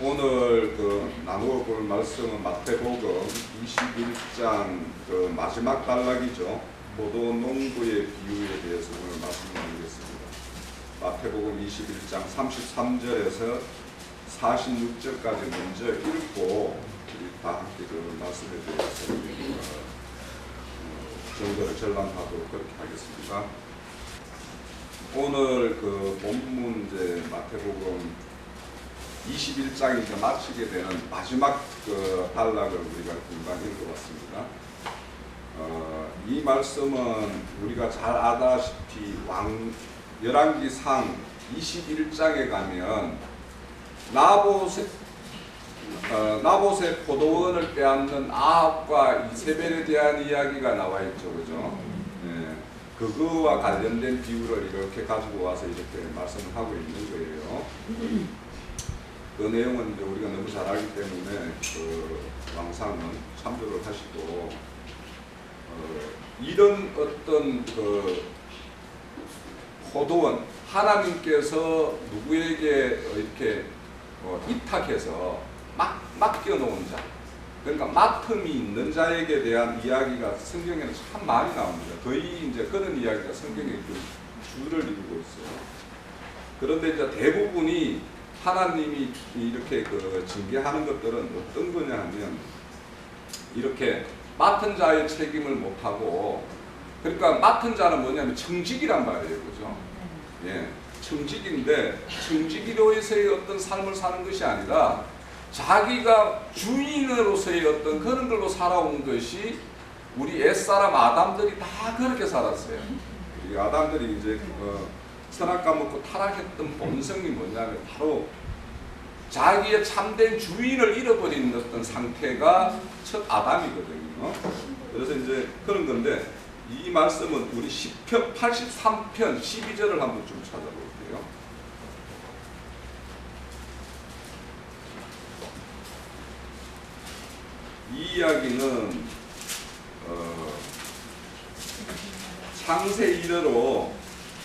오늘 나누어 볼 말씀은 마태복음 21장 마지막 단락이죠. 포도 농부의 비유에 대해서 오늘 말씀 나누겠습니다. 마태복음 21장 33절에서 46절까지 먼저 읽고 다 함께 말씀에 대해서 정도를 전람하도록 그렇게 하겠습니다. 오늘 본문 마태복음 21장이 이제 마치게 되는 마지막 단락을 우리가 금방 읽어봤습니다. 이 말씀은 우리가 잘 아다시피 열왕기상 21장에 가면 나봇의 포도원을 빼앗는 아합과 이세벨에 대한 이야기가 나와 있죠, 그죠? 네. 그거와 관련된 비유를 이렇게 가지고 와서 이렇게 말씀을 하고 있는 거예요. 그 내용은 이제 우리가 너무 잘 알기 때문에 왕상은 참조를 하시고 이런 어떤 포도원 하나님께서 누구에게 이렇게 입탁해서 맡겨놓은 자, 그러니까 맡음이 있는 자에게 대한 이야기가 성경에는 참 많이 나옵니다. 거의 이제 그런 이야기가 성경에 줄을 이루고 있어요. 그런데 이제 대부분이 하나님이 이렇게 징계하는 것들은 어떤 거냐 하면 이렇게 맡은 자의 책임을 못하고, 그러니까 맡은 자는 뭐냐면 청직이란 말이에요, 그죠? 예, 청직인데 청직이로서의 어떤 삶을 사는 것이 아니라 자기가 주인으로서의 어떤 그런 걸로 살아온 것이 우리 옛사람 아담들이 다 그렇게 살았어요. 우리 아담들이 이제 선악과 먹고 타락했던 본성이 뭐냐면 바로 자기의 참된 주인을 잃어버린 어떤 상태가 첫 아담이거든요. 그래서 이제 그런 건데 이 말씀은 우리 시편 83편 12절을 한번 좀 찾아볼게요. 이 이야기는 창세 이래로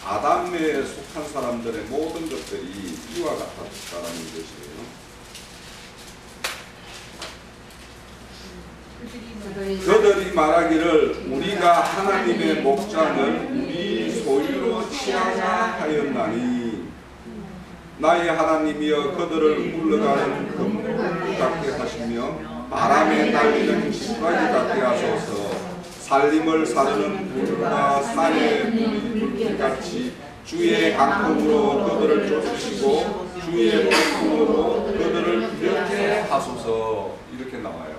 아담에 속한 사람들의 모든 것들이 이와 같았다는 것이에요. 그들이 말하기를 우리가 하나님의 목장을 우리 소유로 취하자 하였나니 나의 하나님이여 그들을 물러가는 그물 같게 하시며 바람에 날리는 지푸라기 같게 하소서. 살림을 사르는 불과 산의 불빛같이 주의 강풍으로 그들을 쫓으시고 주의 폭풍으로 그들을 두렵게 하소서. 이렇게 나와요.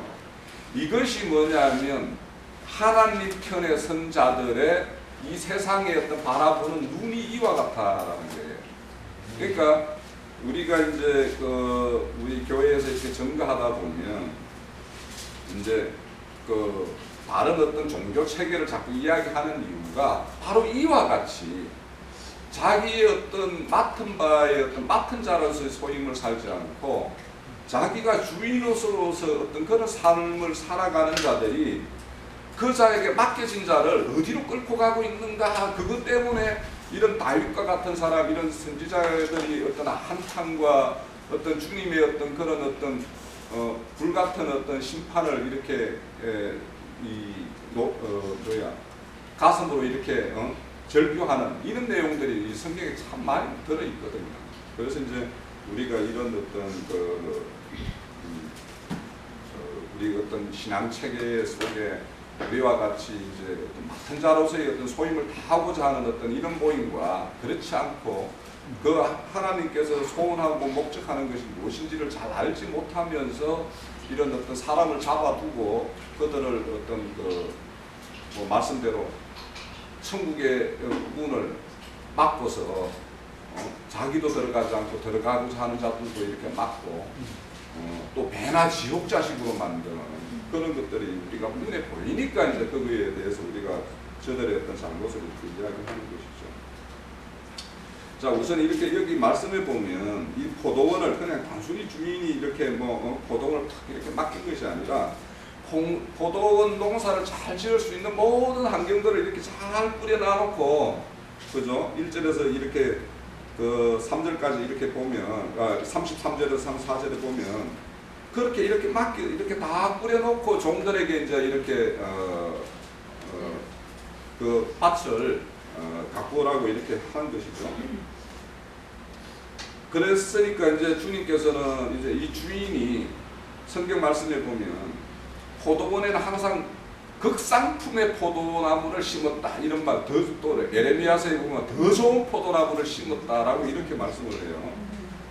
이것이 뭐냐면 하나님 편에 선 자들의 이 세상의 어떤 바라보는 눈이 이와 같다라는 거예요. 그러니까 우리가 이제 우리 교회에서 이렇게 증거하다 보면 이제 다른 어떤 종교 체계를 자꾸 이야기하는 이유가 바로 이와 같이 자기의 어떤 맡은 바의 어떤 맡은 자로서의 소임을 살지 않고 자기가 주인으로서 어떤 그런 삶을 살아가는 자들이 그 자에게 맡겨진 자를 어디로 끌고 가고 있는가, 그것 때문에 이런 다윗과 같은 사람, 이런 선지자들이 어떤 한탄과 어떤 주님의 어떤 그런 어떤 불같은 어떤 심판을 이렇게 가슴으로 이렇게 절규하는 이런 내용들이 이 성경에 참 많이 들어있거든요. 그래서 이제 우리가 이런 어떤 우리 어떤 신앙 체계 속에 우리와 같이 이제 어떤 맡은 자로서의 어떤 소임을 다하고자 하는 어떤 이런 모임과 그렇지 않고 하나님께서 소원하고 목적하는 것이 무엇인지를 잘 알지 못하면서 이런 어떤 사람을 잡아두고 그들을 어떤 말씀대로 천국의 문을 막고서 자기도 들어가지 않고 들어가고자 하는 자들도 이렇게 막고 또 배나 지옥 자식으로 만드는 그런 것들이 우리가 눈에 보이니까 이제 그거에 대해서 우리가 저들의 어떤 잘못을 이렇게 이야기하는 것이죠. 자, 우선 이렇게 여기 말씀해 보면 이 포도원을 그냥 단순히 주인이 이렇게 포도원을 탁 이렇게 맡긴 것이 아니라 포도원 농사를 잘 지을 수 있는 모든 환경들을 이렇게 잘 뿌려 놔놓고, 그죠? 1절에서 이렇게 그 3절까지 이렇게 보면 33절에서 34절에 보면 그렇게 이렇게 막 이렇게 다 뿌려놓고 종들에게 이제 이렇게 그 밭을 가꾸라고 이렇게 하는 것이죠. 그랬으니까 이제 주님께서는 이제 이 주인이 성경 말씀에 보면 포도원에는 항상 극상품의 포도나무를 심었다 이런 말, 또 에레미야서에 보면 더 좋은 포도나무를 심었다라고 이렇게 말씀을 해요.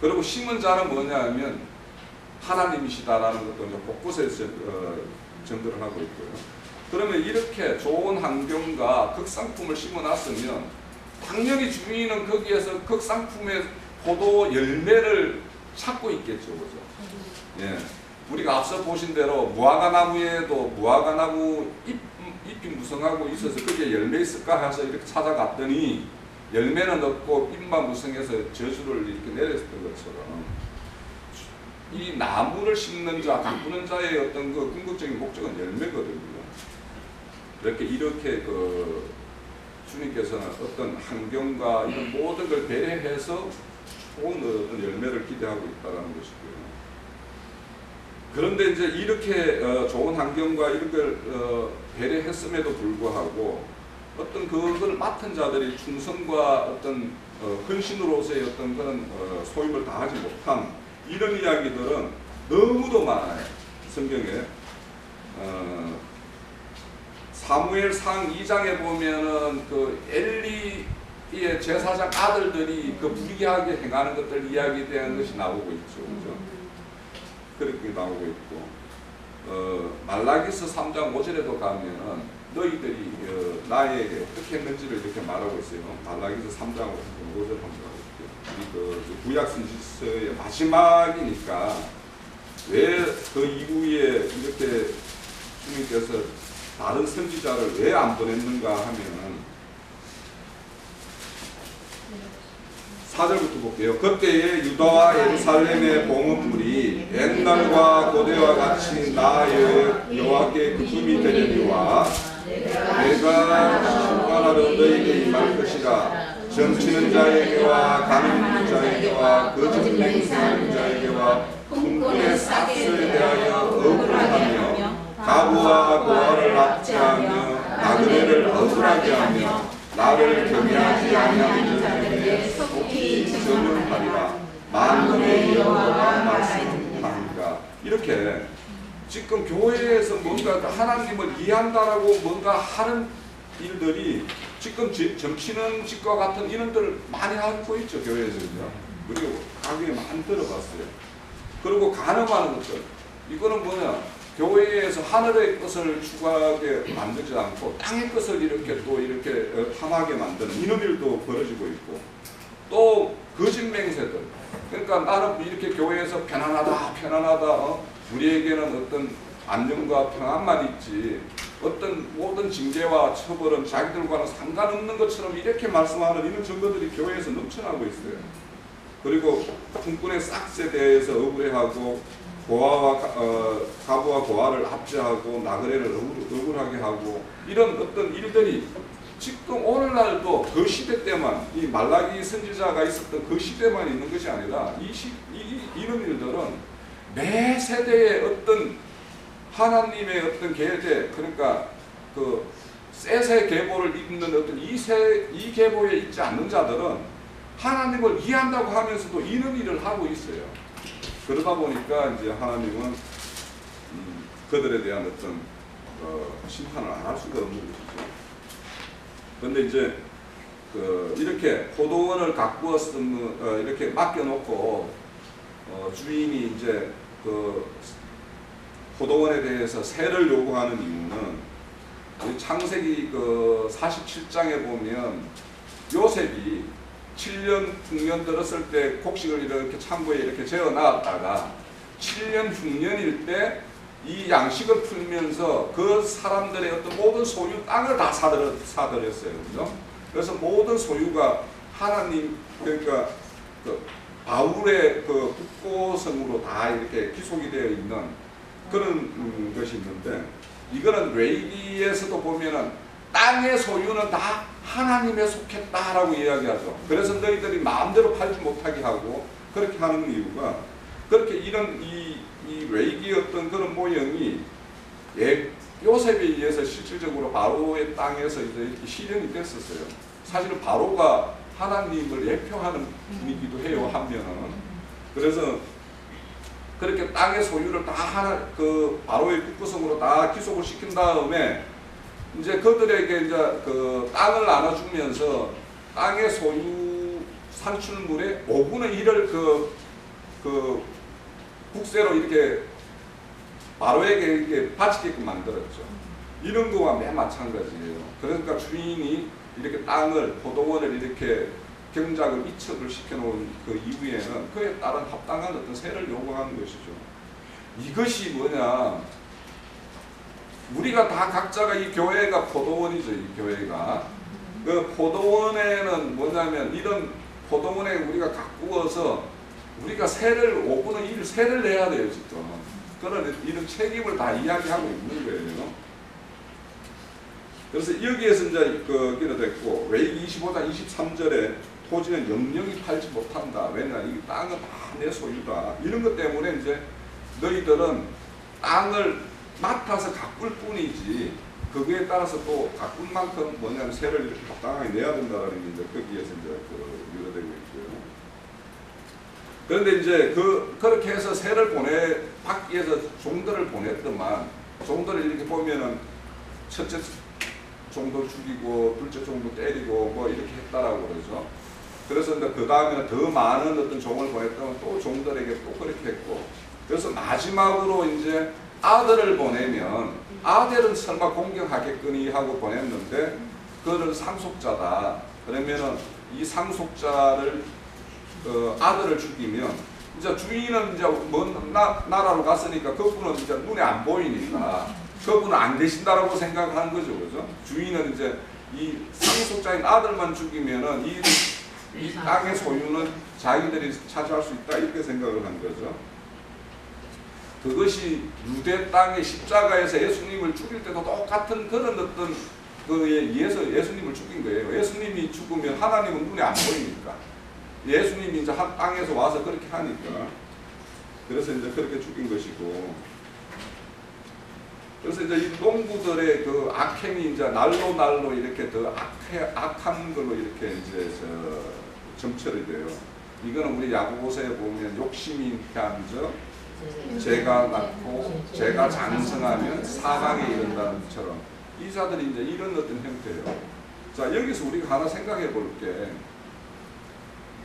그리고 심은 자는 뭐냐면 하나님이시다라는 것도 이제 곳곳에 전도를 하고 있고요. 그러면 이렇게 좋은 환경과 극상품을 심어놨으면 당연히 주인은 거기에서 극상품의 포도 열매를 찾고 있겠죠, 그죠? 예. 우리가 앞서 보신 대로 무화과나무에도 무화과나무 잎이 무성하고 있어서 거기에 열매 있을까 해서 이렇게 찾아갔더니 열매는 없고 잎만 무성해서 저주를 이렇게 내렸던 것처럼 이 나무를 심는 자, 가꾸는 자의 어떤 그 궁극적인 목적은 열매거든요. 이렇게 그 주님께서는 어떤 환경과 이런 모든 걸 배려해서 좋은 어떤 열매를 기대하고 있다는 것이고요. 그런데 이제 이렇게 좋은 환경과 이런 걸 배려했음에도 불구하고 어떤 그걸 맡은 자들이 충성과 어떤 헌신으로서의 어떤 그런 소임을 다하지 못한 이런 이야기들은 너무도 많아요. 성경에 사무엘상 2장에 보면은 그 엘리의 제사장 아들들이 그 불의하게 행하는 것들 이야기에 대한 것이 나오고 있죠, 그죠? 그렇게 나오고 있고 말라기서 3장 5절에도 가면은 너희들이 나에게 어떻게 했는지를 이렇게 말하고 있어요. 말라기서 3장 5절 한번 가볼게요. 그 구약 선지서의 마지막이니까 왜 그 이후에 이렇게 주님께서 다른 선지자를 왜 안 보냈는가 하면은 4절부터 볼게요. 그때에 유다와 예루살렘의 봉헌물이 옛날과 고대와 같이 나 여호와께 기쁨이 되려니와 내가 심판하러 너희에게 임할 것이라. 점치는 자에게와 가는 있는 자에게와 거짓 맹세하는 자에게와 품꾼의 싹스에 대하여 억울하며 가부와 고아를 압제하며 나그네를 억울하게 하며 나를 경외하지 아니하는 자들에게 속히 전율하리라. 만군의 여호와가 말씀합니다. 이렇게 지금 교회에서 뭔가 하나님을 이해한다라고 뭔가 하는 일들이 지금 점치는 짓과 같은 이런들을 많이 하고 있죠, 교회에서는요. 우리가 가격에 많이 들어봤어요. 그리고 간음하는 것들, 이거는 뭐냐, 교회에서 하늘의 것을 추구하게 만들지 않고 땅의 것을 이렇게 또 이렇게 탐하게 만드는 이런 일도 벌어지고 있고, 또 거짓 맹세들. 그러니까 나는 이렇게 교회에서 편안하다, 우리에게는 어떤 안정과 평안만 있지 어떤 모든 징계와 처벌은 자기들과는 상관없는 것처럼 이렇게 말씀하는 이런 증거들이 교회에서 넘쳐나고 있어요. 그리고 품꾼의 싹스에 대해서 억울해하고 가부와 고아를 압제하고 나그네를 억울하게 하고 이런 어떤 일들이 지금 오늘날도 그 시대 때만, 이 말라기 선지자가 있었던 그 시대만 있는 것이 아니라 이런 일들은 매 세대의 어떤 하나님의 어떤 계제, 그러니까 그 셋의 계보를 잇는 어떤 이 계보에 있지 않는 자들은 하나님을 이해한다고 하면서도 이런 일을 하고 있어요. 그러다 보니까 이제 하나님은 그들에 대한 어떤 심판을 안 할 수가 없는 것이죠. 그런데 이제 이렇게 포도원을 가꾸었으면 이렇게 맡겨놓고 주인이 이제 포도원에 대해서 세를 요구하는 이유는 창세기 47장에 보면 요셉이 7년 흉년 들었을 때 곡식을 이렇게 창고에 이렇게 재어 놨다가 7년 흉년일 때 이 양식을 풀면서 그 사람들의 어떤 모든 소유 땅을 다 사들였어요. 그죠? 그래서 모든 소유가 하나님, 그러니까 바울의 국고성으로 다 이렇게 기속이 되어 있는 그런 것이 있는데, 이거는 레위기에서도 보면은 땅의 소유는 다 하나님에 속했다라고 이야기하죠. 그래서 너희들이 마음대로 팔지 못하게 하고 그렇게 하는 이유가 그렇게 이런 이 레이기의 어떤 그런 모형이 요셉에 의해서 실질적으로 바로의 땅에서 이제 이렇게 실현이 됐었어요. 사실은 바로가 하나님을 예표하는 분이기도 해요, 한면은. 그래서 그렇게 땅의 소유를 다 그 바로의 국구성으로 다 기속을 시킨 다음에 이제 그들에게 이제 그 땅을 나눠주면서 땅의 소유 산출물의 5분의 1을 그 국세로 이렇게 바로에게 이렇게 바치게끔 만들었죠. 이런 거와 매우 마찬가지예요. 그러니까 주인이 이렇게 땅을 포도원을 이렇게 경작을 이첩을 시켜놓은 그 이후에는 그에 따른 합당한 어떤 세를 요구하는 것이죠. 이것이 뭐냐? 우리가 다 각자가 이 교회가 포도원이죠. 이 교회가 그 포도원에는 뭐냐면 이런 포도원에 우리가 가꾸어서 우리가 세를 5분의 1 세를 내야 돼요, 지금. 그런 이런 책임을 다 이야기하고 있는 거예요. 그래서 여기에서 이제 그기도 됐고 레위기 25장 23절에 토지는 영영이 팔지 못한다. 왜냐 이 땅은 다 내 소유다. 이런 것 때문에 이제 너희들은 땅을 맡아서 가꿀 뿐이지 거기에 따라서 또 가꿀 만큼 뭐냐면 세를 이렇게 합당하게 내야 된다는 게 이제 거기에서 이제 유래되고 있고요. 그런데 이제 그렇게 해서 세를 받기 위해서 종들을 보냈더만 종들을 이렇게 보면은 첫째 종도 죽이고 둘째 종도 때리고 뭐 이렇게 했다라고 그러죠. 그래서 이제 그 다음에는 더 많은 어떤 종을 보냈다면 또 종들에게 또 그렇게 했고 그래서 마지막으로 이제 아들을 보내면 아들은 설마 공경하겠거니 하고 보냈는데 그는 상속자다. 그러면은 이 상속자를 아들을 죽이면 이제 주인은 이제 먼 나라로 갔으니까 그분은 이제 눈에 안 보이니까 그분은 안 계신다라고 생각하는 거죠, 그죠? 주인은 이제 이 상속자인 아들만 죽이면은 이 땅의 소유는 자기들이 차지할 수 있다 이렇게 생각을 한 거죠. 그것이 유대 땅의 십자가에서 예수님을 죽일 때도 똑같은 그런 어떤 그에 의해서 예수님을 죽인 거예요. 예수님이 죽으면 하나님은 눈에 안 보이니까. 예수님이 이제 한 땅에서 와서 그렇게 하니까. 그래서 이제 그렇게 죽인 것이고. 그래서 이제 이 농부들의 그 악행이 이제 날로 이렇게 더 악한 걸로 이렇게 이제 점철이 돼요. 이거는 우리 야고보서에 보면 욕심이 잉태한즉 죄가 낳고 죄가 장성하면 사망에 이른다는 것처럼 이 자들이 이제 이런 어떤 형태예요. 자, 여기서 우리가 하나 생각해 볼 게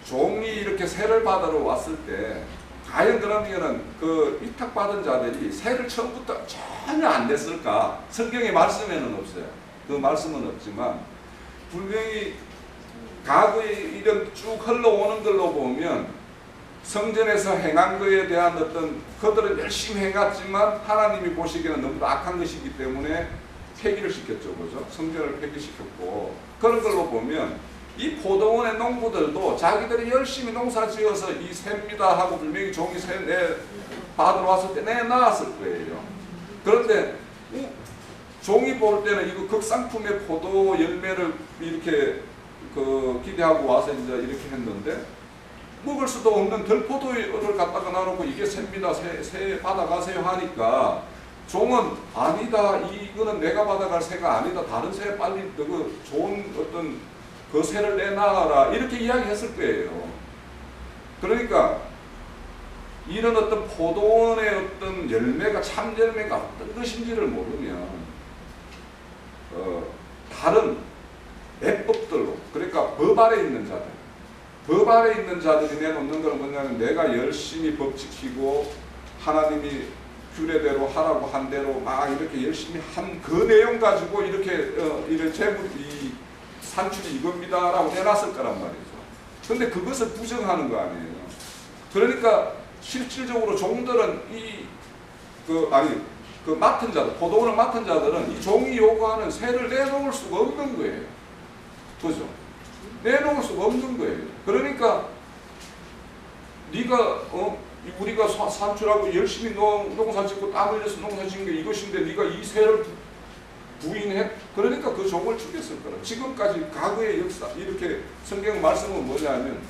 종이 이렇게 세를 받으러 왔을 때 과연 그러면은 그 위탁받은 자들이 세를 처음부터 전혀 안 냈을까? 성경의 말씀에는 없어요. 그 말씀은 없지만 분명히 과거에 이런 쭉 흘러오는 걸로 보면 성전에서 행한 것에 대한 어떤 그들은 열심히 행했지만 하나님이 보시기에는 너무 악한 것이기 때문에 폐기를 시켰죠. 그죠? 성전을 폐기시켰고 그런 걸로 보면 이 포도원의 농부들도 자기들이 열심히 농사 지어서 이 셉니다 하고 분명히 종이 받으러 왔을 때 내놨을 거예요. 그런데 종이 볼 때는 이거 극상품의 포도 열매를 이렇게 기대하고 와서 이제 이렇게 했는데 먹을 수도 없는 들포도를 갖다가 놔놓고 이게 셉니다. 새 받아가세요 하니까 종은 아니다. 이거는 내가 받아갈 새가 아니다. 다른 새 빨리 그 좋은 어떤 그 새를 내놔라. 이렇게 이야기했을 거예요. 그러니까 이런 어떤 포도원의 어떤 열매가 참 열매가 어떤 것인지를 모르면 다른 애법들로 그러니까 법 아래 있는 자들 법 아래 있는 자들이 내놓는 건 뭐냐면 내가 열심히 법 지키고 하나님이 규례대로 하라고 한 대로 막 이렇게 열심히 한 그 내용 가지고 이렇게 이런 재물 이 산출이 이겁니다라고 내놨을 거란 말이죠. 근데 그것을 부정하는 거 아니에요. 그러니까 실질적으로 종들은 그 맡은 자들, 포도원을 맡은 자들은 이 종이 요구하는 세를 내놓을 수가 없는 거예요. 그죠? 내놓을 수가 없는 거예요. 그러니까 네가 우리가 산출하고 열심히 농사 짓고 땀 흘려서 농사 짓는 게 이것인데 네가 이 세를 부인해. 그러니까 그 종을 죽였을 거라. 지금까지 과거의 역사 이렇게 성경 말씀은 뭐냐면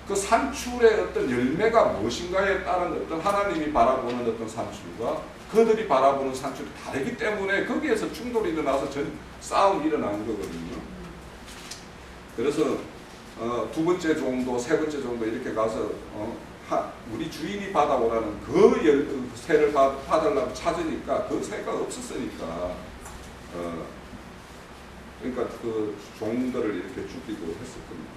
그 산출의 어떤 열매가 무엇인가에 따른 어떤 하나님이 바라보는 어떤 산출과 그들이 바라보는 산출이 다르기 때문에 거기에서 충돌이 일어나서 싸움이 일어나는 거거든요. 그래서 두 번째 정도, 세 번째 정도 이렇게 가서 우리 주인이 받아오라는 그 새를 받으려고 찾으니까 그 새가 없었으니까 그러니까 그 종들을 이렇게 죽이고 했을 겁니다.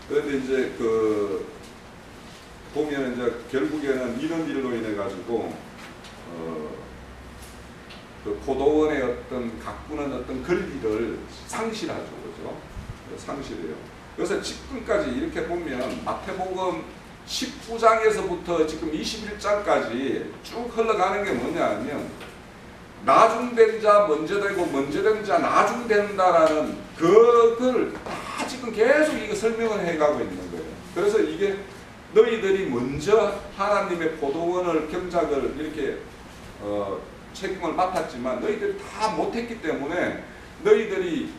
그런데 이제 보면 이제 결국에는 이런 일로 인해 가지고 그 포도원의 어떤 가꾸는 어떤 권리를 상실하죠, 그죠? 상실해요. 그래서 지금까지 이렇게 보면 마태복음 19장에서부터 지금 21장까지 쭉 흘러가는 게 뭐냐면 나중된 자 먼저 되고 먼저 된 자 나중된다라는 그걸 다 지금 계속 이거 설명을 해가고 있는 거예요. 그래서 이게 너희들이 먼저 하나님의 포도원을 경작을 이렇게 책임을 맡았지만 너희들이 다 못했기 때문에 너희들이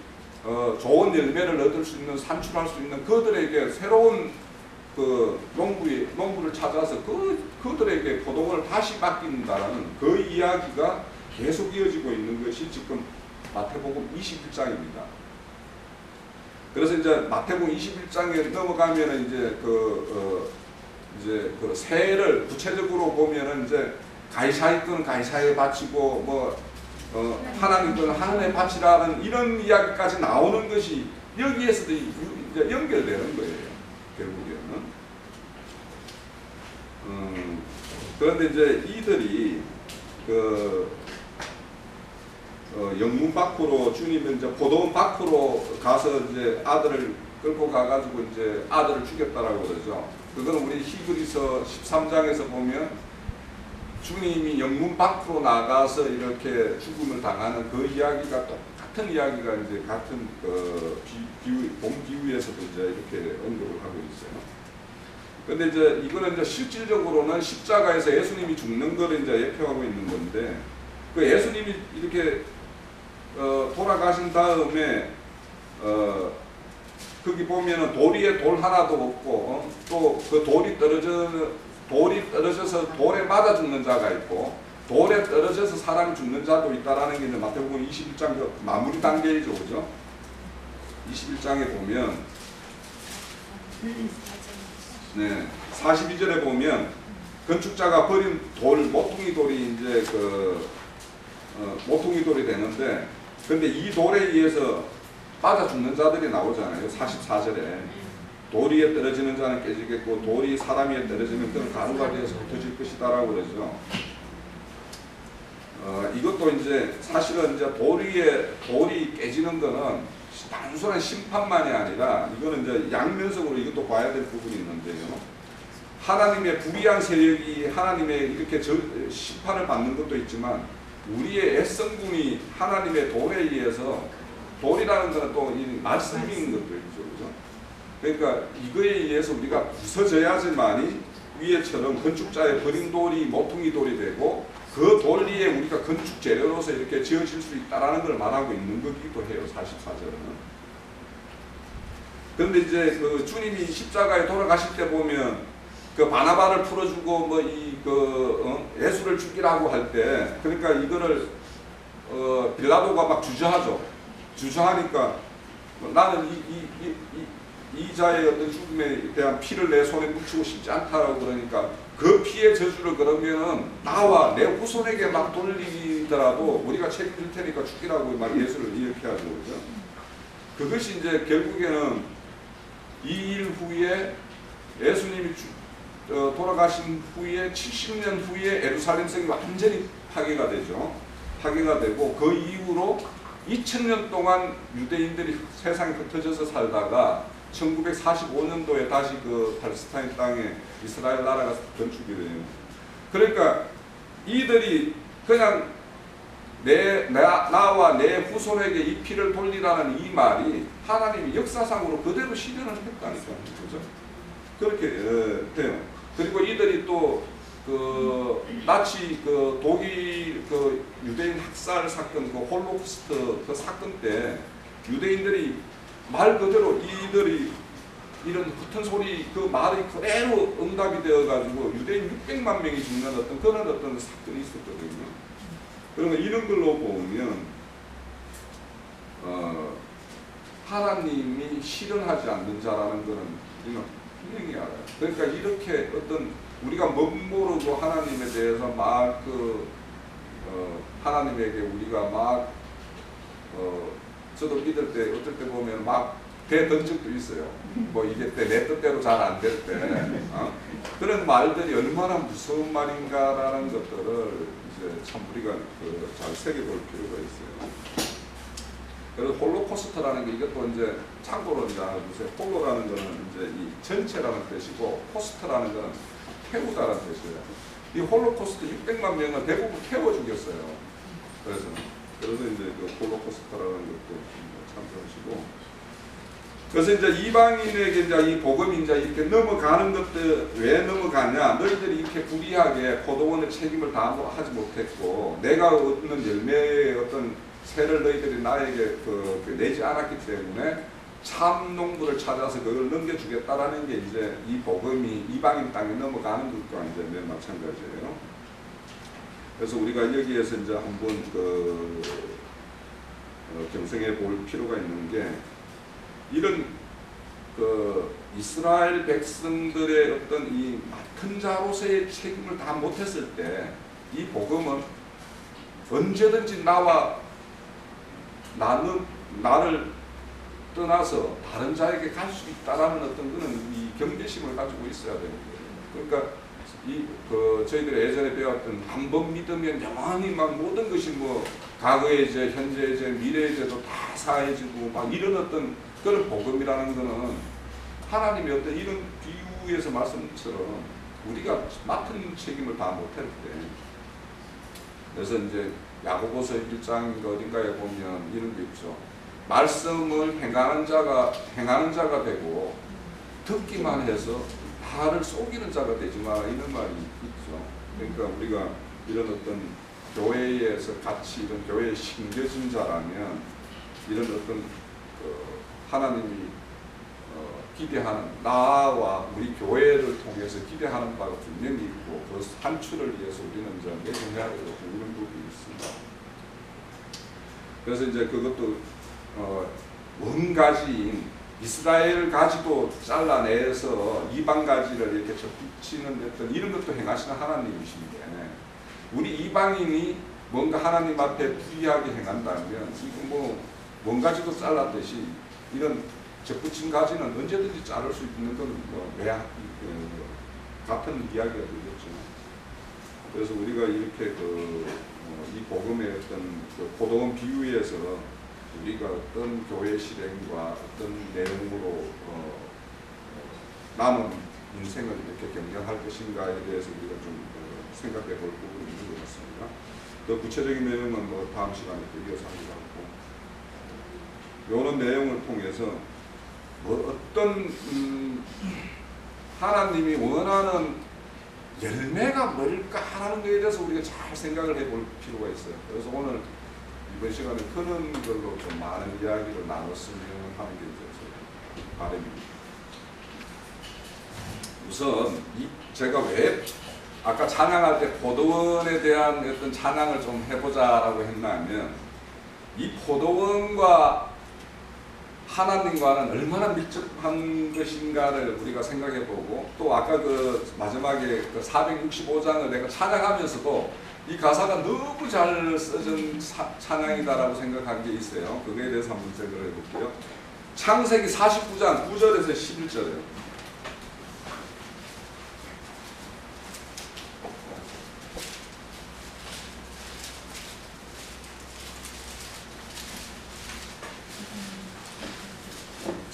좋은 열매를 얻을 수 있는 산출할 수 있는 그들에게 새로운 그 농부를 찾아서 그들에게 포도원을 다시 맡긴다라는 그 이야기가 계속 이어지고 있는 것이 지금 마태복음 21장입니다. 그래서 이제 마태복음 21장에 넘어가면은 이제 그 세를 구체적으로 보면은 이제 가이사의 건 가이사에 바치고 하나님 건 하나님에 바치라는 이런 이야기까지 나오는 것이 여기에서도 이제 연결되는 거예요. 결국에는. 그런데 이제 이들이 영문 밖으로 주님은 이제 포도원 밖으로 가서 이제 아들을 끌고 가가지고 이제 아들을 죽였다라고 그러죠. 그거는 우리 히브리서 13장에서 보면 주님이 영문 밖으로 나가서 이렇게 죽음을 당하는 그 이야기가 똑같은 이야기가 이제 같은 비유에서도 이제 이렇게 언급을 하고 있어요. 근데 이제 이거는 이제 실질적으로는 십자가에서 예수님이 죽는 거를 이제 예표하고 있는 건데 그 예수님이 이렇게 돌아가신 다음에 거기 보면은 돌 위에 돌 하나도 없고 또 그 돌이 떨어져서 돌에 맞아 죽는 자가 있고 돌에 떨어져서 사람이 죽는 자도 있다라는 게 이제 마태복음 21장 그 마무리 단계이죠, 그죠? 21장에 보면 42절에 보면 건축자가 버린 모퉁이 돌이 이제 모퉁이 돌이 되는데 근데 이 돌에 의해서 빠져 죽는 자들이 나오잖아요. 44절에 돌 위에 떨어지는 자는 깨지겠고 돌이 사람 위에 떨어지면 그는 가루가 되어서 흩어질 것이다라고 그러죠. 이것도 이제 사실은 이제 돌이 깨지는 거는 단순한 심판만이 아니라 이거는 이제 양면적으로 이것도 봐야 될 부분이 있는데요. 하나님의 불의한 세력이 하나님의 이렇게 심판을 받는 것도 있지만 우리의 애성분이 하나님의 돌에 의해서 돌이라는 것은 또 이 말씀인 것도 있죠, 그죠? 그러니까 이거에 의해서 우리가 부서져야지만이 위에처럼 건축자의 버린 돌이 모퉁이 돌이 되고 그 돌 위에 우리가 건축 재료로서 이렇게 지어질 수 있다라는 걸 말하고 있는 거기도 해요. 44절은. 그런데 이제 그 주님이 십자가에 돌아가실 때 보면 그 바나바를 풀어주고 예수를 죽이라고 할 때 그러니까 이거를 빌라도가 막 주저하죠. 주저하니까 나는 이 자의 어떤 죽음에 대한 피를 내 손에 묻히고 싶지 않다라고 그러니까 그 피의 저주를 그러면은 나와 내 후손에게 막 돌리더라도 우리가 책임질 테니까 죽이라고 막 예수를 이렇게 하죠, 그죠? 그것이 이제 결국에는 이 일 후에 예수님이 돌아가신 후에 70년 후에 예루살렘 성이 완전히 파괴가 되죠. 파괴가 되고 그 이후로 2000년 동안 유대인들이 세상에 흩어져서 살다가 1945년도에 다시 그 팔레스타인 땅에 이스라엘 나라가 건축이 돼요. 그러니까 이들이 그냥 나와 내 후손에게 이 피를 돌리라는 이 말이 하나님이 역사상으로 그대로 실현을 했다니까. 그죠? 그렇게 돼요. 그리고 이들이 또 그 나치 그 독일 그 유대인 학살 사건 그 홀로코스트 그 사건 때 유대인들이 말 그대로 이들이 이런 흩은 소리 그 말이 그대로 응답이 되어가지고 유대인 600만 명이 죽는 어떤 그런 어떤 사건이 있었거든요. 그러면 이런 걸로 보면 하나님이 실현하지 않는 자라는 것은 우리는 분명히 알아요. 그러니까 이렇게 어떤 우리가 멋모르고 하나님에 대해서 막 하나님에게 우리가 막 저도 믿을 때 어떨 때 보면 막 대던 적도 있어요. 뭐 이게 내 뜻대로 잘 안 될 때 그런 말들이 얼마나 무서운 말인가라는 것들을 이제 참 우리가 잘 새겨볼 필요가 있어요. 그래서 홀로코스트라는 게 이것도 이제 참고로 이제 알아두세요. 홀로라는 거는 이제 이 전체라는 뜻이고 코스트라는 거는 태우다라는 뜻이에요. 이 홀로코스트 600만 명은 대부분 태워 죽였어요. 그래서 이제 그 홀로코스트라는 것도 참고하시고. 그래서 이제 이방인에게 이제 이 복음이 이제 이렇게 넘어가는 것들 왜 넘어가냐? 너희들이 이렇게 불의하게 포도원의 책임을 다 하지 못했고 내가 얻는 열매의 어떤 세를 너희들이 나에게 내지 않았기 때문에 참 농부를 찾아서 그걸 넘겨주겠다라는 게 이제 이 복음이 이방인 땅에 넘어가는 것과 이제 맨 마찬가지예요. 그래서 우리가 여기에서 이제 한번 경성해 볼 필요가 있는 게 이런 이스라엘 백성들의 어떤 이 맡은 자로서의 책임을 다 못했을 때 이 복음은 언제든지 나를 떠나서 다른 자에게 갈 수 있다라는 어떤 그런 이 경계심을 가지고 있어야 되는 거예요. 그러니까 저희들이 예전에 배웠던 한 번 믿으면 영원히 막 모든 것이 뭐 과거의 죄, 현재의 죄, 미래의 죄도 다 사해지고 막 이런 어떤 그런 복음이라는 거는 하나님의 어떤 이런 비유에서 말씀처럼 우리가 맡은 책임을 다 못할 때 그래서 이제 야고보서 1장 어딘가에 보면 이런 게 있죠. 말씀을 행하는 자가 되고 듣기만 해서 나를 속이는 자가 되지 마라 이런 말이 있죠. 그러니까 우리가 이런 어떤 교회에서 같이 이런 교회에 심겨진 자라면 이런 어떤 하나님이 기대하는 나와 우리 교회를 통해서 기대하는 바가 분명히 있고 그 산출을 위해서 우리는 이제 매진해야 되고 이런 부분이 있습니다. 그래서 이제 그것도 원가지인 이스라엘 가지도 잘라내서 이방 가지를 이렇게 접붙이는 어떤 이런 것도 행하시는 하나님이신데 우리 이방인이 뭔가 하나님 앞에 불의하게 행한다면 이거 뭐 원가지도 잘랐듯이 이런 접붙인 가지는 언제든지 자를 수 있는 건 같은 이야기가 되겠죠. 그래서 우리가 이렇게 이 복음의 어떤 포도원 비유에서 우리가 어떤 교회 실행과 어떤 내용으로 남은 인생을 이렇게 경영할 것인가에 대해서 우리가 좀 생각해 볼 부분이 있는 것 같습니다. 더 구체적인 내용은 뭐 다음 시간에 또 이어서 하기로 하고 이런 내용을 통해서 어떤 하나님이 원하는 열매가 뭘까 하는 것에 대해서 우리가 잘 생각을 해볼 필요가 있어요. 그래서 오늘 이번 시간에 그런 걸로 좀 많은 이야기를 나눴으면 하는 게 이제 바람입니다. 우선 제가 왜 아까 찬양할 때 포도원에 대한 어떤 찬양을 좀 해보자라고 했냐면 이 포도원과 하나님과는 얼마나 밀접한 것인가를 우리가 생각해보고 또 아까 마지막에 465장을 내가 찬양하면서도 이 가사가 너무 잘 써진 찬양이다라고 생각한 게 있어요. 그거에 대해서 한번 생각을 해볼게요. 창세기 49장 9절에서 11절이에요.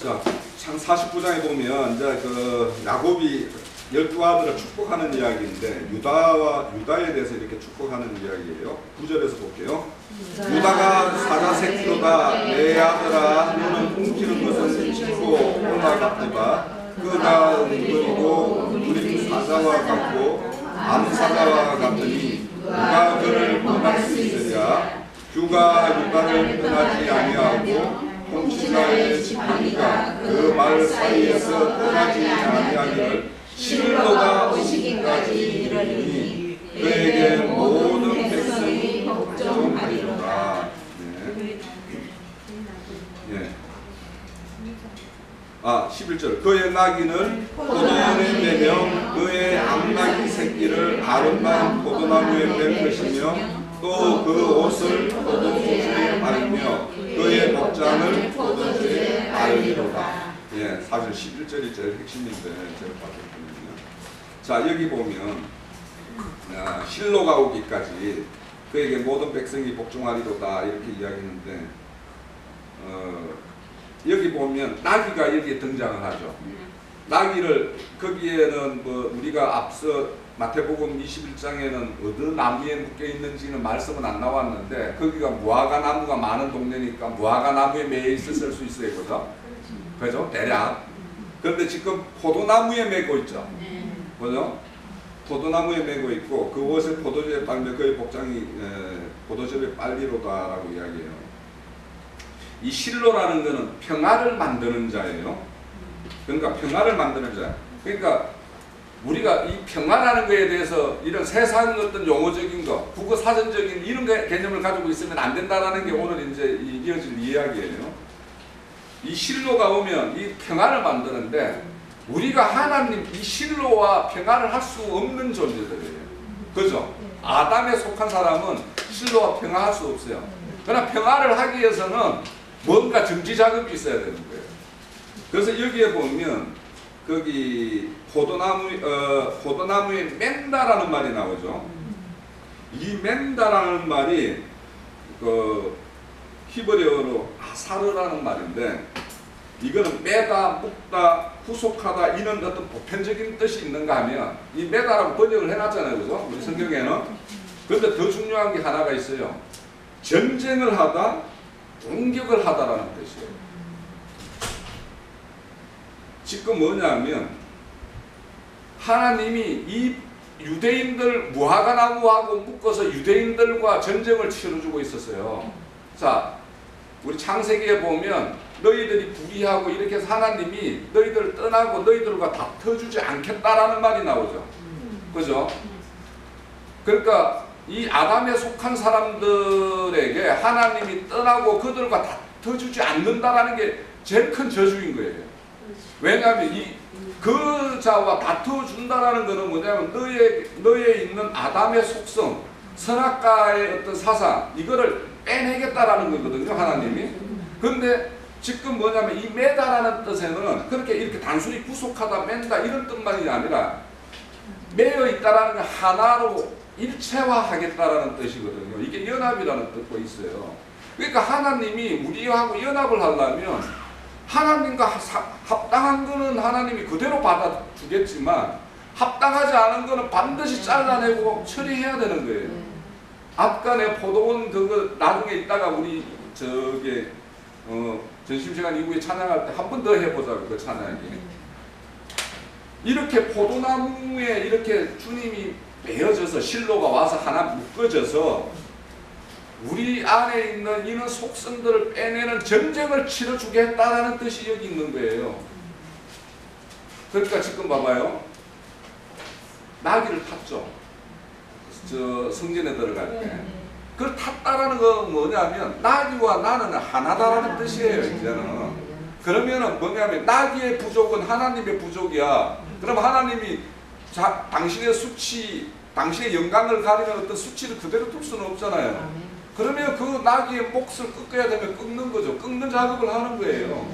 자, 49장에 보면 이제 야곱이 12아들을 축복하는 이야기인데 유다에 대해서 이렇게 축복하는 이야기예요. 9절에서 볼게요. 유다가 사자 새끼로다 내 아들아 너는 움키는 것은 짚고 꼬마 같으바 그가 웅그리고 우리 사자와 같고 아무 사람 말을 떠나지 아니하고 통치자의 지팡이가 그 말 사이에서 떠나지 아니하기를 실로가 오시기까지 이르리니 그에게 모든 백성이 복종하리로다. 네. 11절 그의 나귀는 포도원에 매며 그의 암나귀 새끼를 아름다운 포도나무에 맬 것이며 또 그 옷을 포도주에 바르며 그의 목장을 포도주에 바르리로다. 예, 사실 11절이 제일 핵심인데 제가 봤거든요. 자, 여기 보면 실로가 오기까지 그에게 모든 백성이 복종하리로다 이렇게 이야기했는데 여기 보면 나귀가 여기에 등장을 하죠. 나귀를 거기에는 뭐 우리가 앞서 마태복음 21장에는 어느 나무에 묶여 있는지는 말씀은 안 나왔는데 거기가 무화과 나무가 많은 동네니까 무화과 나무에 매여 있었을 수 있어요, 그죠? 그죠? 대략. 그런데 지금 포도나무에 매고 있죠. 그죠? 포도나무에 매고 있고 그 옷에 포도주에 빨면 그의 복장이 포도즙에 빨리로다라고 이야기해요. 이 실로라는 것은 평화를 만드는 자예요. 그러니까 평화를 만드는 자. 그러니까 우리가 이 평화라는 것에 대해서 이런 세상 어떤 용어적인 거, 국어 사전적인 이런 개념을 가지고 있으면 안 된다라는 게 오늘 이제 이어질 이야기예요. 이 실로가 오면 이 평화를 만드는데 우리가 하나님 이 실로와 평화를 할 수 없는 존재들이에요. 그죠? 아담에 속한 사람은 실로와 평화할 수 없어요. 그러나 평화를 하기 위해서는 뭔가 정지 작업이 있어야 되는 거예요. 그래서 여기에 보면 거기 포도나무에 맨다라는 말이 나오죠. 이 맨다라는 말이 그 히브리어로 아사르라는 말인데 이거는 매다, 묶다, 후속하다 이런 어떤 보편적인 뜻이 있는가 하면 이 매다라고 번역을 해놨잖아요, 그죠? 우리 성경에는. 그런데 더 중요한 게 하나가 있어요. 전쟁을 하다, 공격을 하다라는 뜻이에요. 지금 뭐냐면 하나님이 이 유대인들 무화과 나무하고 묶어서 유대인들과 전쟁을 치러주고 있었어요. 자, 우리 창세기에 보면 너희들이 불의하고 이렇게 해서 하나님이 너희들을 떠나고 너희들과 다퉈주지 않겠다라는 말이 나오죠. 그죠? 그러니까 이 아담에 속한 사람들에게 하나님이 떠나고 그들과 다퉈주지 않는다라는 게 제일 큰 저주인 거예요. 왜냐하면 그 자와 다투어준다라는 것은 뭐냐면 너에 있는 아담의 속성, 선악과의 어떤 사상, 이거를 빼내겠다라는 거거든요, 하나님이. 그런데 지금 뭐냐면 이 매다라는 뜻에는 그렇게 이렇게 단순히 구속하다, 맨다 이런 뜻만이 아니라 매여 있다라는 건 하나로 일체화하겠다라는 뜻이거든요. 이게 연합이라는 뜻도 있어요. 그러니까 하나님이 우리하고 연합을 하려면 하나님과 합당한 거는 하나님이 그대로 받아주겠지만 합당하지 않은 거는 반드시 잘라내고 처리해야 되는 거예요. 앞간에 포도원 그거 나중에 있다가 우리 저기 점심시간 이후에 찬양할 때 한 번 더 해보자고 그 찬양이. 이렇게 포도나무에 이렇게 주님이 베어져서 실로가 와서 하나 묶어져서 우리 안에 있는 이런 속성들을 빼내는 전쟁을 치러주겠다라는 뜻이 여기 있는 거예요. 그러니까 지금 봐봐요. 나귀를 탔죠. 저 성전에 들어갈 때. 그걸 탔다라는 건 뭐냐면 나귀와 나는 하나다라는 뜻이에요. 이제는. 그러면은 뭐냐면 나귀의 부족은 하나님의 부족이야. 그럼 하나님이 당신의 수치, 당신의 영광을 가리는 어떤 수치를 그대로 둘 수는 없잖아요. 그러면 그 나귀의 몫을 꺾어야 되면 꺾는 거죠. 꺾는 작업을 하는 거예요.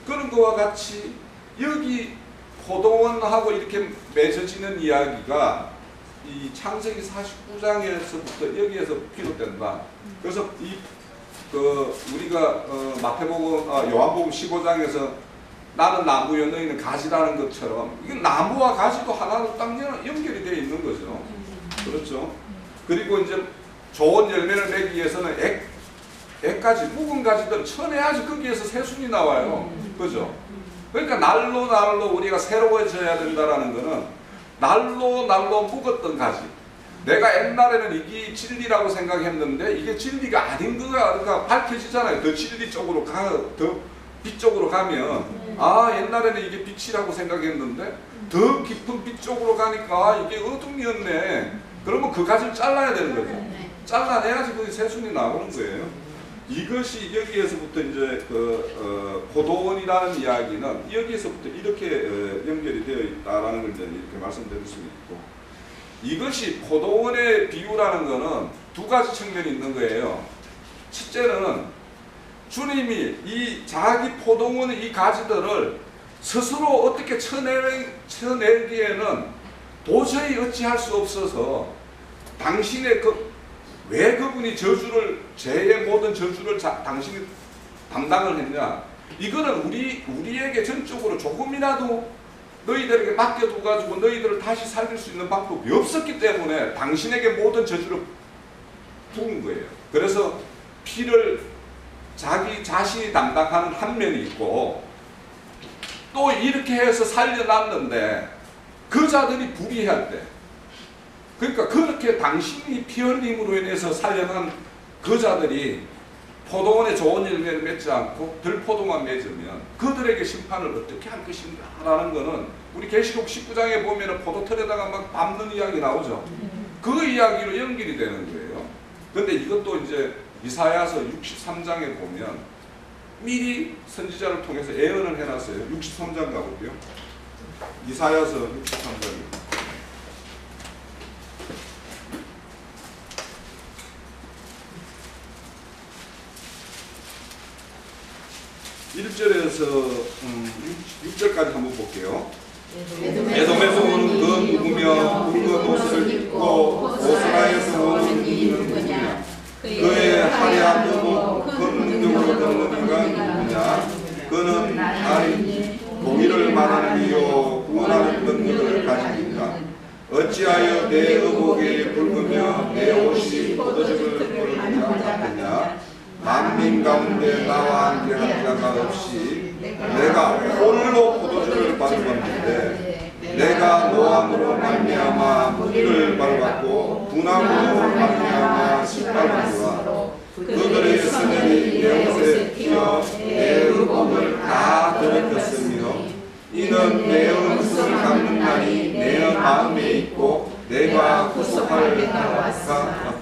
그런 거와 같이 여기 포도원하고 이렇게 맺어지는 이야기가 이 창세기 49장에서부터 여기에서 비롯된다. 그래서 우리가 마태복음, 요한복음 15장에서 나는 나무여 너희는 가지라는 것처럼 이게 나무와 가지도 하나로 딱 연결이 되어 있는 거죠. 그렇죠. 그리고 이제 좋은 열매를 맺기 위해서는 액가지, 묵은 가지들을 쳐내야지 거기에서 새순이 나와요. 그죠? 그러니까 날로 우리가 새로워져야 된다라는 거는 날로 묵었던 가지, 내가 옛날에는 이게 진리라고 생각했는데 이게 진리가 아닌 거가 밝혀지잖아요. 더 진리 쪽으로 더 빛 쪽으로 가면 아 옛날에는 이게 빛이라고 생각했는데 더 깊은 빛 쪽으로 가니까 이게 어둠이었네. 그러면 그 가지를 잘라야 되는 거죠. 잘라내야지 거기 새순이 나오는 거예요. 이것이 여기에서부터 이제 포도원이라는 이야기는 여기에서부터 이렇게 연결이 되어 있다라는 걸 이제 이렇게 말씀드릴 수 있고, 이것이 포도원의 비유라는 것은 두 가지 측면이 있는 거예요. 첫째는 주님이 이 자기 포도원의 이 가지들을 스스로 어떻게 쳐내기에는 도저히 어찌할 수 없어서 당신의 왜 그분이 죄의 모든 저주를 당신이 담당을 했냐? 이거는 우리에게 전적으로 조금이라도 너희들에게 맡겨둬가지고 너희들을 다시 살릴 수 있는 방법이 없었기 때문에 당신에게 모든 저주를 부은 거예요. 그래서 피를 자기 자신이 담당하는 한 면이 있고, 또 이렇게 해서 살려놨는데 그 자들이 불의할 때, 그러니까 그렇게 당신이 피 흘림으로 인해서 살려난 그 자들이 포도원에 좋은 열매를 맺지 않고 들포도만 맺으면 그들에게 심판을 어떻게 할 것인가 라는 거는 우리 계시록 19장에 보면 포도털에다가 막 밟는 이야기 나오죠. 그 이야기로 연결이 되는 거예요. 근데 이것도 이제 이사야서 63장에 보면 미리 선지자를 통해서 예언을 해놨어요. 63장 가볼게요. 이사야서 63장입니다. 1절에서 6절까지 한번 볼게요. 에돔에서 오는 그 누구며 붉은 옷을 입고 보스라에서 오는 이 누구냐? 그의 화려한 너무 큰 능력으로 걷는 이가 누구냐? 그는 나의 공의를 말하는 이요 구원하는 능력을 가지니까 어찌하여 내 의복이 붉으며 내 옷이 포도즙을 뿌리느냐? 만민 가운데 나와 함께 한 자가 없이 내가 홀로 포도주를 밟았는데 내가 노함으로 말미암아 무리를 밟았고 분함으로 말미암아 짓밟았노라. 그들의 선생이 내 옷에 튀어 내 의복을 다 더럽혔으며 이는 내 은수를 갚는 날이 내 마음에 있고 내가 구속할 때가 왔으나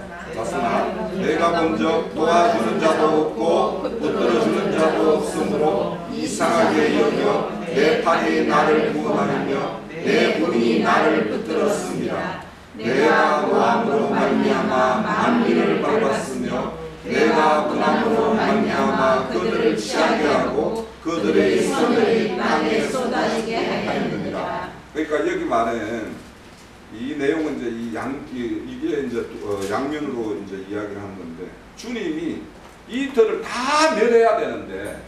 내가 먼저 도와주는 자도 없고 붙들어주는 자도 없으므로 이상하게 여겨 내 팔이 나를 구원하며 내 분이 나를 붙들었습니다. 내가 노함으로 말미암아 만민을 밟았으며 내가 분함으로 말미암아 그들을 취하게 하고 그들의 손을 땅에 쏟아지게 하였느니라. 그러니까 여기 말은 이 내용은 이제 이게 이제 양면으로 이제 이야기를 하는 건데, 주님이 이들을 다 멸해야 되는데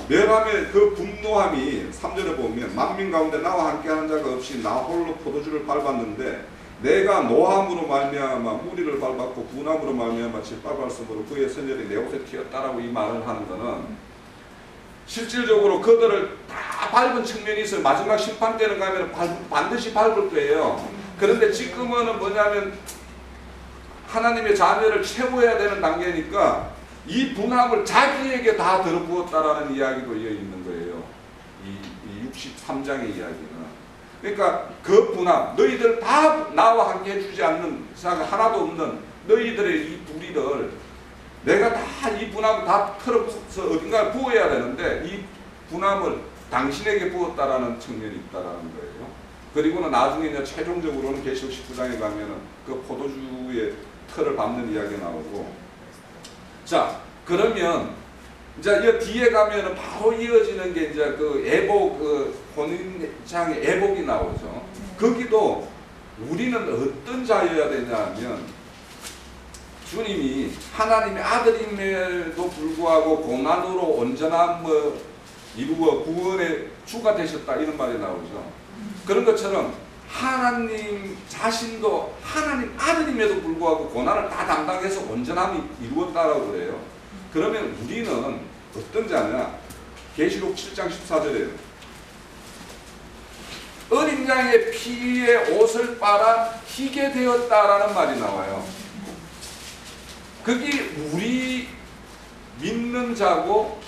멸하면 그 분노함이 3절에 보면 만민 가운데 나와 함께하는 자가 없이 나 홀로 포도주를 밟았는데 내가 노함으로 말미암아 무리를 밟았고 분함으로 말미암아 짓밟았으므로 그의 선열이 내 옷에 튀었다라고 이 말을 하는 거는 실질적으로 그들을 다 밟은 측면이 있어요. 마지막 심판 때는 가면 반드시 밟을 거예요. 그런데 지금은 뭐냐면 하나님의 자녀를 채워야 되는 단계니까 이 분함을 자기에게 다 들어부었다라는 이야기도 이어 있는 거예요. 이 63장의 이야기는. 그러니까 그 분함, 너희들 다 나와 함께 해주지 않는 생각 하나도 없는 너희들의 이 불의를 내가 다 이 분함을 다 털어서 어딘가에 부어야 되는데 이 분함을 당신에게 부었다라는 측면이 있다라는 거예요. 그리고는 나중에 이제 최종적으로는 계시록 19장에 가면은 그 포도주의 털을 밟는 이야기가 나오고, 자 그러면 이제 이 뒤에 가면은 바로 이어지는 게 이제 그 애복, 그 혼인장의 애복이 나오죠. 거기도 우리는 어떤 자여야 되냐면 주님이 하나님의 아들임에도 불구하고 고난으로 온전한 이루어 구원의 주가 되셨다 이런 말이 나오죠. 그런 것처럼 하나님 자신도 하나님 아들임에도 불구하고 고난을 다 담당해서 온전함이 이루었다라고 그래요. 그러면 우리는 어떤 자냐? 계시록 7장 14절에 어린 양의 피에 옷을 빨아 희게 되었다라는 말이 나와요. 그게 우리 믿는 자고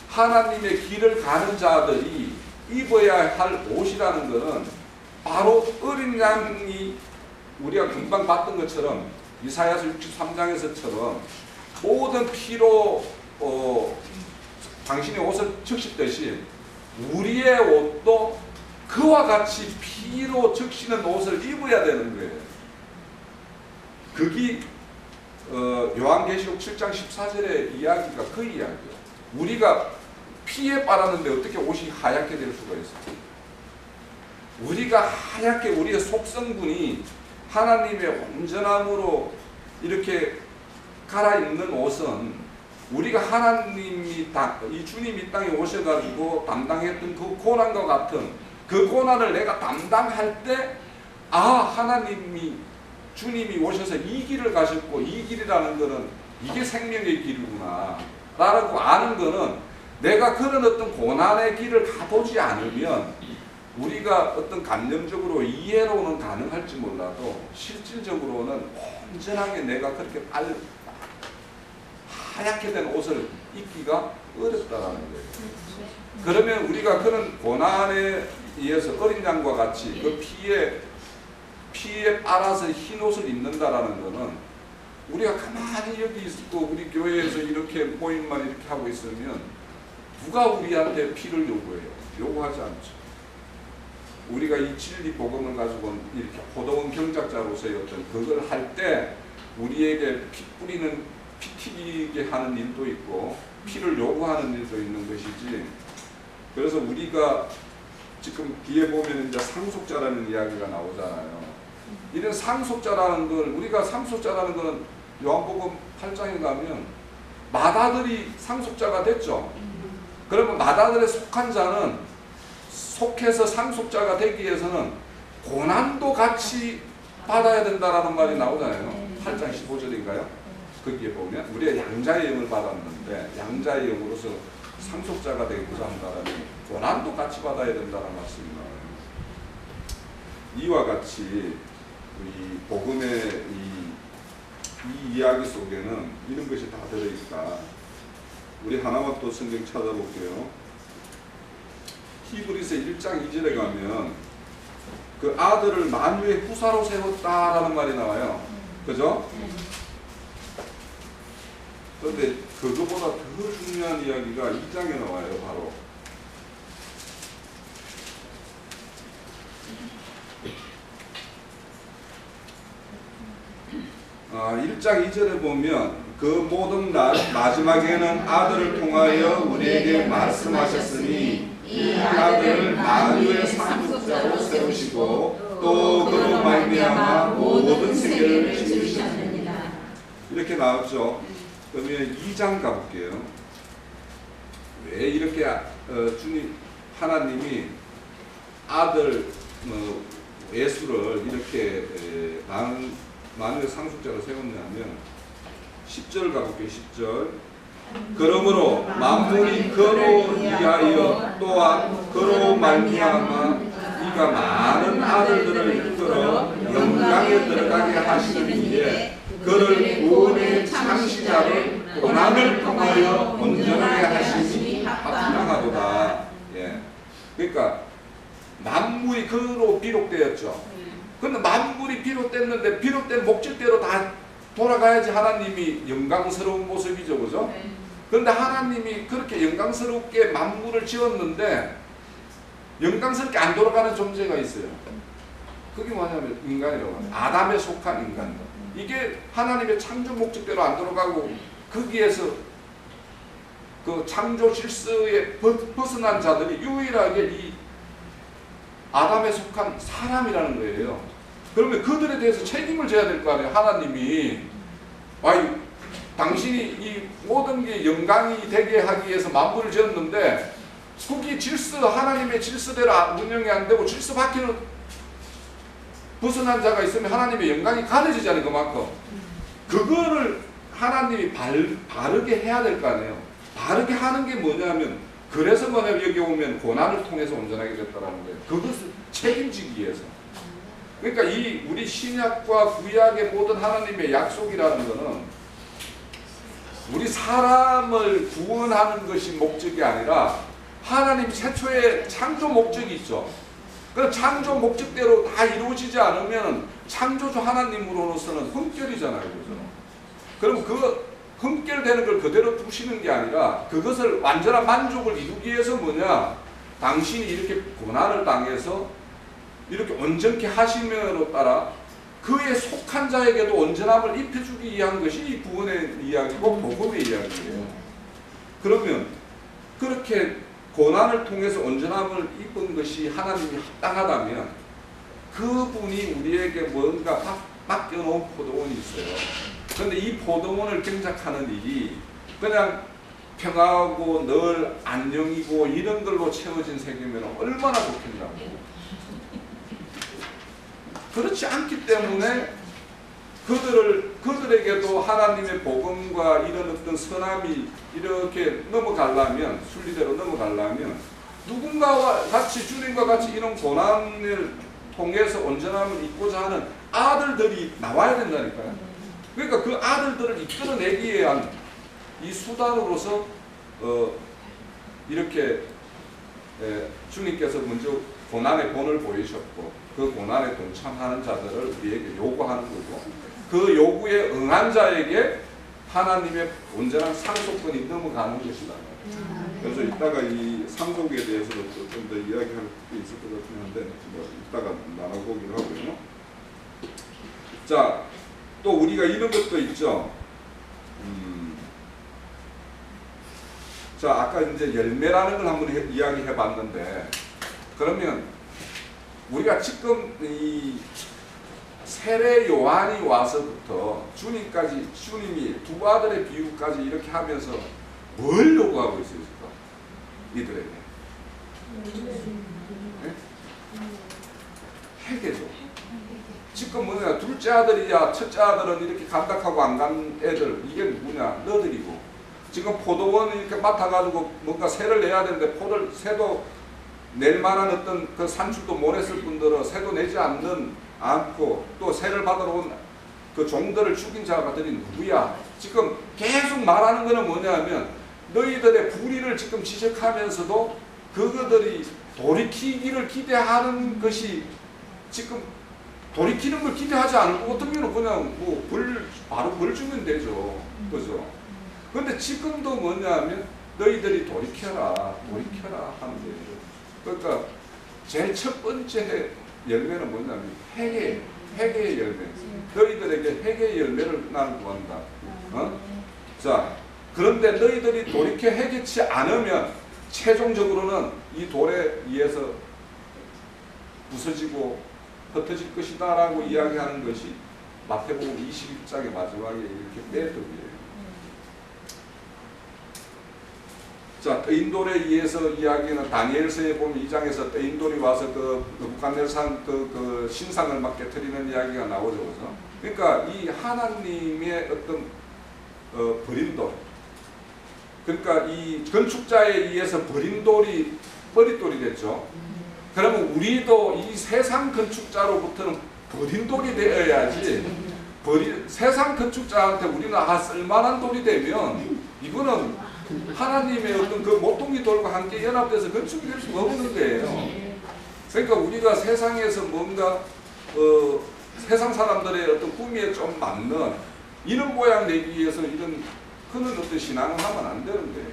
하나님의 길을 가는 자들이 입어야 할 옷이라는 것은 바로 어린 양이 우리가 금방 봤던 것처럼 이사야서 63장에서처럼 모든 피로 당신의 옷을 적시듯이 우리의 옷도 그와 같이 피로 적시는 옷을 입어야 되는 거예요. 그게 요한계시록 7장 14절의 이야기가 그 이야기예요. 우리가 피에 빨았는데 어떻게 옷이 하얗게 될 수가 있어요? 우리가 하얗게 우리의 속성분이 하나님의 온전함으로 이렇게 갈아입는 옷은 우리가 하나님이 이 주님이 이 땅에 오셔가지고 담당했던 그 고난과 같은 그 고난을 내가 담당할 때 하나님이 주님이 오셔서 이 길을 가셨고 이 길이라는 것은 이게 생명의 길이구나 라고 아는 것은 내가 그런 어떤 고난의 길을 가보지 않으면 우리가 어떤 감정적으로 이해로는 가능할지 몰라도 실질적으로는 온전하게 내가 그렇게 하얗게 된 옷을 입기가 어렵다라는 거예요. 그러면 우리가 그런 고난에 의해서 어린 양과 같이 그 피에 빨아서 흰 옷을 입는다라는 것은 우리가 가만히 여기 있고 우리 교회에서 이렇게 모임만 이렇게 하고 있으면 누가 우리한테 피를 요구해요? 요구하지 않죠. 우리가 이 진리 복음을 가지고 이렇게 호도원 경작자로서의 어떤 그걸 할 때 우리에게 피 뿌리는 피 튀기게 하는 일도 있고 피를 요구하는 일도 있는 것이지. 그래서 우리가 지금 뒤에 보면 이제 상속자라는 이야기가 나오잖아요. 이런 상속자라는 걸 우리가 상속자라는 것은 요한복음 8장에 가면 마다들이 상속자가 됐죠. 그러면 마다들에 속한 자는 속해서 상속자가 되기 위해서는 고난도 같이 받아야 된다라는 말이 나오잖아요. 8장 15절인가요? 거기에 보면 우리가 양자의 영을 받았는데 양자의 영으로서 상속자가 되고자 한다면 고난도 같이 받아야 된다는 말씀이 나와요. 이와 같이 우리 복음의 이 이야기 속에는 이런 것이 다 들어있다. 우리 하나만 또 성경 찾아볼게요. 히브리서 1장 2절에 가면 그 아들을 만유의 후사로 세웠다라는 말이 나와요. 그죠? 그런데 그거보다 더 중요한 이야기가 2장에 나와요. 바로 1장 2절에 보면 그 모든 날 마지막에는 아들을 통하여 우리에게 말씀하셨으니 이 아들을 만유의 상속자로 세우시고 또 그로 말미암아 모든 세계를 지으셨느니라. 이렇게 나왔죠. 그러면 2장 가볼게요. 왜 이렇게 주님 하나님이 아들 예수를 이렇게 만유의 상속자로 세웠냐면 10절 가볼게요. 10절. 그러므로 만물이 그로 위하여 또한 그로 말미암아 이가 많은 아들들을 이끌어 영광에 들어가게 하시기에 그를 구원의 창시자를 고난을 통하여 온전하게 하시니 합당하도다. 예. 그러니까 만물이 그로 비록되었죠. 그런데 만물이 비롯됐는데 비롯된 목적대로 다 돌아가야지 하나님이 영광스러운 모습이죠. 그죠? 그런데 하나님이 그렇게 영광스럽게 만물을 지었는데 영광스럽게 안 돌아가는 존재가 있어요. 그게 뭐냐면 인간이라고 합니다. 아담에 속한 인간. 이게 하나님의 창조 목적대로 안 돌아가고 거기에서 그 창조 질서에 벗어난 자들이 유일하게 이 아담에 속한 사람이라는 거예요. 그러면 그들에 대해서 책임을 져야 될 거 아니에요. 하나님이 당신이 이 모든 게 영광이 되게 하기 위해서 만물을 지었는데 거기 질서 하나님의 질서대로 운영이 안 되고 질서 밖에는 벗어난 자가 있으면 하나님의 영광이 가려지잖아요. 그만큼 그거를 하나님이 바르게 해야 될 거 아니에요. 바르게 하는 게 뭐냐면 그래서 뭐냐 여기 오면 고난을 통해서 온전하게 됐다라는 거예요. 그것을 책임지기 위해서. 그러니까 이 우리 신약과 구약의 모든 하나님의 약속이라는 것은 우리 사람을 구원하는 것이 목적이 아니라 하나님 최초의 창조 목적이 있죠. 그 창조 목적대로 다 이루어지지 않으면 창조주 하나님으로서는 흠결이잖아요. 그죠? 그럼 그 흠결되는 걸 그대로 두시는 게 아니라 그것을 완전한 만족을 이루기 위해서 뭐냐? 당신이 이렇게 고난을 당해서 이렇게 온전케 하심으로 따라 그에 속한 자에게도 온전함을 입혀주기 위한 것이 이 구원의 이야기고 복음의 이야기예요. 그러면 그렇게 고난을 통해서 온전함을 입은 것이 하나님이 합당하다면 그분이 우리에게 뭔가 맡겨놓은 포도원이 있어요. 그런데 이 포도원을 경작하는 일이 그냥 평화하고 늘 안녕이고 이런 걸로 채워진 세계면 얼마나 좋겠냐고. 그렇지 않기 때문에 그들에게도 하나님의 복음과 이런 어떤 선함이 이렇게 넘어가려면, 순리대로 넘어가려면 누군가와 같이 주님과 같이 이런 고난을 통해서 온전함을 입고자 하는 아들들이 나와야 된다니까요. 그러니까 그 아들들을 이끌어내기 위한 이 수단으로서 이렇게 주님께서 먼저 고난의 본을 보이셨고 그 고난에 동참하는 자들을 우리에게 요구하는 거고 그 요구에 응한 자에게 하나님의 온전한 상속권이 넘어가는 것이다. 그래서 이따가 이 상속에 대해서도 좀 더 이야기할 게 있을 것 같긴 한데 이따가 나눠보기로 하고요. 자, 또 우리가 이런 것도 있죠. 자, 아까 이제 열매라는 걸 한번 이야기해 봤는데 그러면 우리가 지금 이 세례 요한이 와서부터 주님이 두 아들의 비유까지 이렇게 하면서 뭘 요구하고 있습니까? 이들에게. 네? 회개죠. 지금 뭐냐, 둘째 아들이야 첫째 아들은 이렇게 간닥하고 안 간 애들, 이게 누구냐? 너들이고. 지금 포도원 이렇게 맡아가지고 뭔가 새를 내야 되는데 새도 낼 만한 어떤 그 산출도 못 냈을 뿐더러 새도 내지 않고 또 새를 받으러 온 그 종들을 죽인 자들이 누구야? 지금 계속 말하는 거는 뭐냐면 너희들의 불의를 지금 지적하면서도 그들이 돌이키기를 기대하는 것이 지금 돌이키는 걸 기대하지 않을 것 같으면 그냥 뭐 바로 벌 주면 되죠. 그죠? 근데 지금도 뭐냐면 너희들이 돌이켜라 하는 거예요. 그러니까 제일 첫 번째 열매는 뭐냐면 회개의 열매. 너희들에게 회개의 열매를 나는 구한다. 자, 그런데 너희들이 돌이켜 회개치 않으면 최종적으로는 이 돌에 의해서 부서지고 흩어질 것이다 라고 이야기하는 것이 마태복음 21장의 마지막에 이렇게 빼돌이에요. 자, 떠인돌에 의해서 이야기는 다니엘서에 보면 2장에서 떠인돌이 와서 그 북한넬산 그 신상을 막 깨트리는 이야기가 나오죠. 그죠? 그러니까 이 하나님의 어떤 버림돌, 그러니까 이 건축자에 의해서 버린 돌이 버릿돌이 됐죠. 그러면 우리도 이 세상 건축자로부터는 버린 돌이 되어야지, 세상 건축자한테 우리는 쓸만한 돌이 되면 이거는 하나님의 어떤 그 모퉁이 돌과 함께 연합돼서 건축이 될 수가 없는 거예요. 그러니까 우리가 세상에서 뭔가 세상 사람들의 어떤 꿈에 좀 맞는 이런 모양 내기 위해서 이런 그런 어떤 신앙을 하면 안 되는 거예요.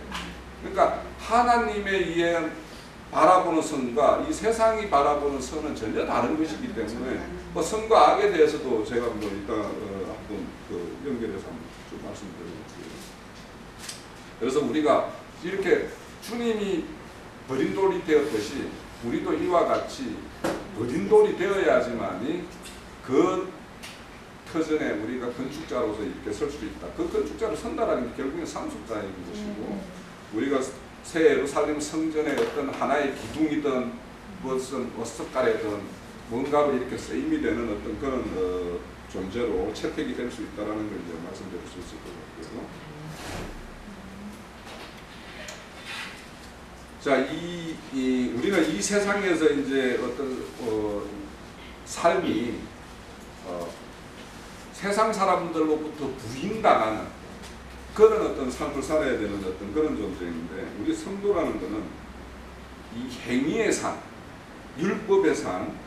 그러니까 하나님에 의해 바라보는 선과 이 세상이 바라보는 선은 전혀 다른 것이기 때문에 뭐 선과 악에 대해서도 제가 뭐 이따 한번 그 연결해서 좀 말씀드릴게요. 그래서 우리가 이렇게 주님이 버린 돌이 되었듯이 우리도 이와 같이 버린 돌이 되어야지만이 그 터전에 우리가 건축자로서 이렇게 설 수 있다. 그 건축자로 선다라는 게 결국엔 상속자인 것이고 우리가 새 예루살렘 성전의 어떤 하나의 기둥이든 무슨 엇석가래든 뭔가로 이렇게 쓰임이 되는 어떤 그런 존재로 채택이 될 수 있다는 걸 이제 말씀드릴 수 있을 것 같고요. 자, 우리는 이 세상에서 이제 어떤 삶이 세상 사람들로부터 부인당하는 그런 어떤 삶을 살아야 되는 어떤 그런 존재인데, 우리 성도라는 것은 이 행위의 삶, 율법의 삶,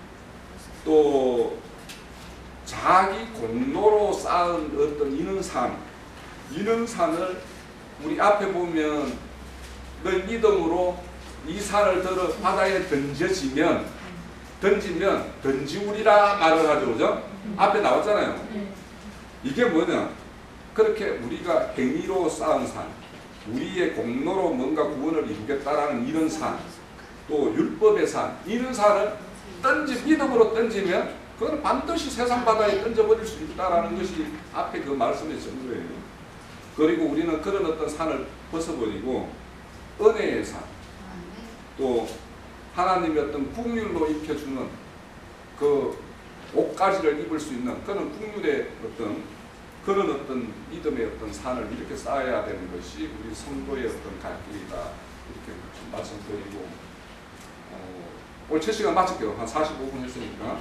또 자기 공로로 쌓은 어떤 이런 산을 우리 앞에 보면 너희 믿음으로 이 산을 들어 바다에 던지면 던지우리라 말을 하죠. 그죠? 앞에 나왔잖아요. 이게 뭐냐? 그렇게 우리가 행위로 쌓은 산, 우리의 공로로 뭔가 구원을 이루겠다라는 이런 산, 또 율법의 산, 이런 산을 믿음으로 던지면 그건 반드시 세상 바다에 던져버릴 수 있다라는 것이 앞에 그 말씀의 전부예요. 그리고 우리는 그런 어떤 산을 벗어버리고 은혜의 산, 또 하나님의 어떤 국률로 입혀주는 그 옷가지를 입을 수 있는 그런 국률의 그런 어떤 믿음의 어떤 산을 이렇게 쌓아야 되는 것이 우리 성도의 어떤 갈 길이다, 이렇게 말씀드리고 오늘 첫 시간 마칠게요. 한 45분 했으니까.